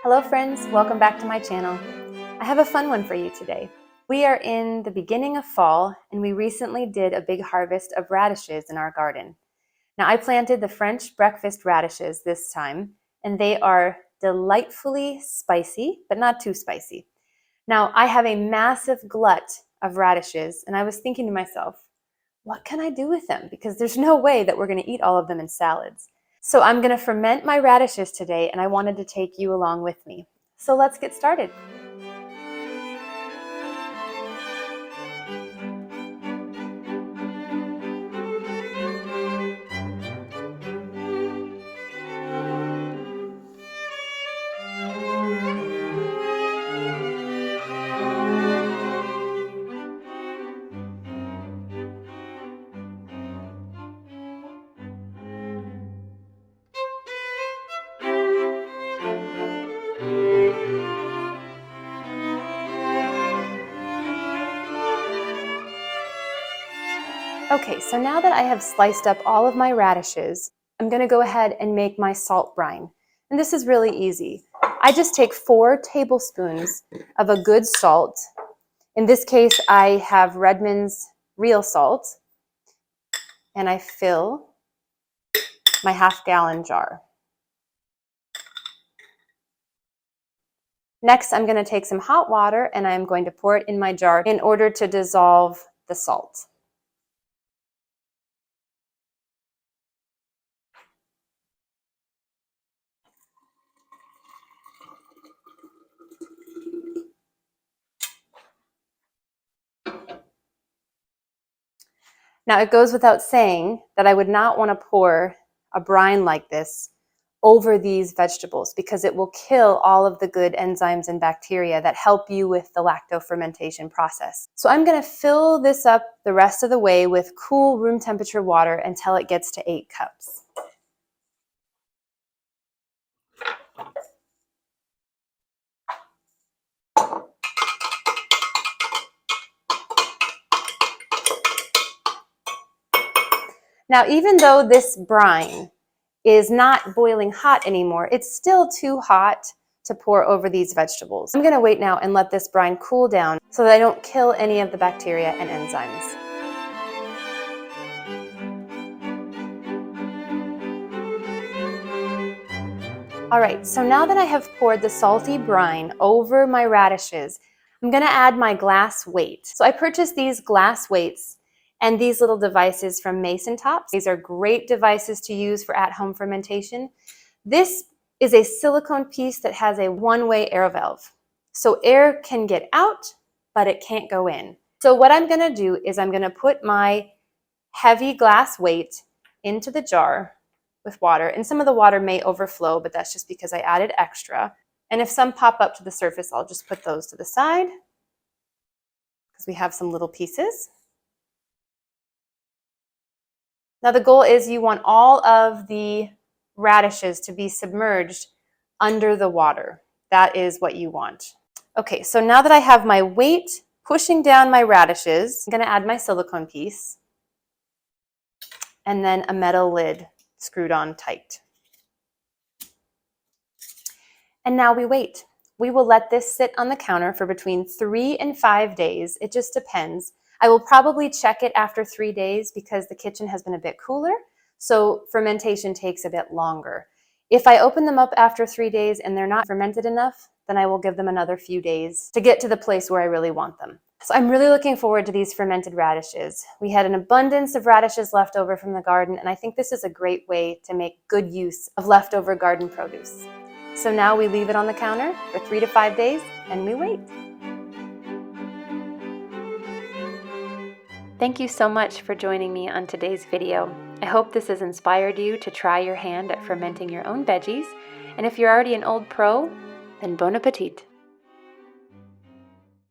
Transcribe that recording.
Hello friends, welcome back to my channel. I have a fun one for you today. We are in the beginning of fall and we recently did a big harvest of radishes in our garden. Now I planted the French breakfast radishes this time and they are delightfully spicy, but not too spicy. Now I have a massive glut of radishes and I was thinking to myself, what can I do with them? Because there's no way that we're going to eat all of them in salads. So I'm going to ferment my radishes today and I wanted to take you along with me. So let's get started. Okay, so now that I have sliced up all of my radishes, I'm going to go ahead and make my salt brine. And this is really easy. I just take 4 tablespoons of a good salt. In this case, I have Redmond's real salt. And I fill my half-gallon jar. Next, I'm going to take some hot water and I'm going to pour it in my jar in order to dissolve the salt. Now, it goes without saying that I would not want to pour a brine like this over these vegetables because it will kill all of the good enzymes and bacteria that help you with the lacto-fermentation process. So I'm going to fill this up the rest of the way with cool room temperature water until it gets to 8 cups. Now, even though this brine is not boiling hot anymore, it's still too hot to pour over these vegetables. I'm going to wait now and let this brine cool down so that I don't kill any of the bacteria and enzymes. All right, so now that I have poured the salty brine over my radishes, I'm going to add my glass weight. So I purchased these glass weights and these little devices from Mason Tops. These are great devices to use for at-home fermentation. This is a silicone piece that has a one-way air valve. So air can get out, but it can't go in. So what I'm going to do is I'm going to put my heavy glass weight into the jar with water. And some of the water may overflow, but that's just because I added extra. And if some pop up to the surface, I'll just put those to the side because we have some little pieces. Now the goal is you want all of the radishes to be submerged under the water. That is what you want. Okay, so now that I have my weight pushing down my radishes, I'm going to add my silicone piece and then a metal lid screwed on tight. And now we wait. We will let this sit on the counter for between 3 and 5 days. It just depends. I will probably check it after 3 days because the kitchen has been a bit cooler, so fermentation takes a bit longer. If I open them up after 3 days and they're not fermented enough, then I will give them another few days to get to the place where I really want them. So I'm really looking forward to these fermented radishes. We had an abundance of radishes left over from the garden, and I think this is a great way to make good use of leftover garden produce. So now we leave it on the counter for 3 to 5 days and we wait. Thank you so much for joining me on today's video. I hope this has inspired you to try your hand at fermenting your own veggies. And if you're already an old pro, then bon appetit.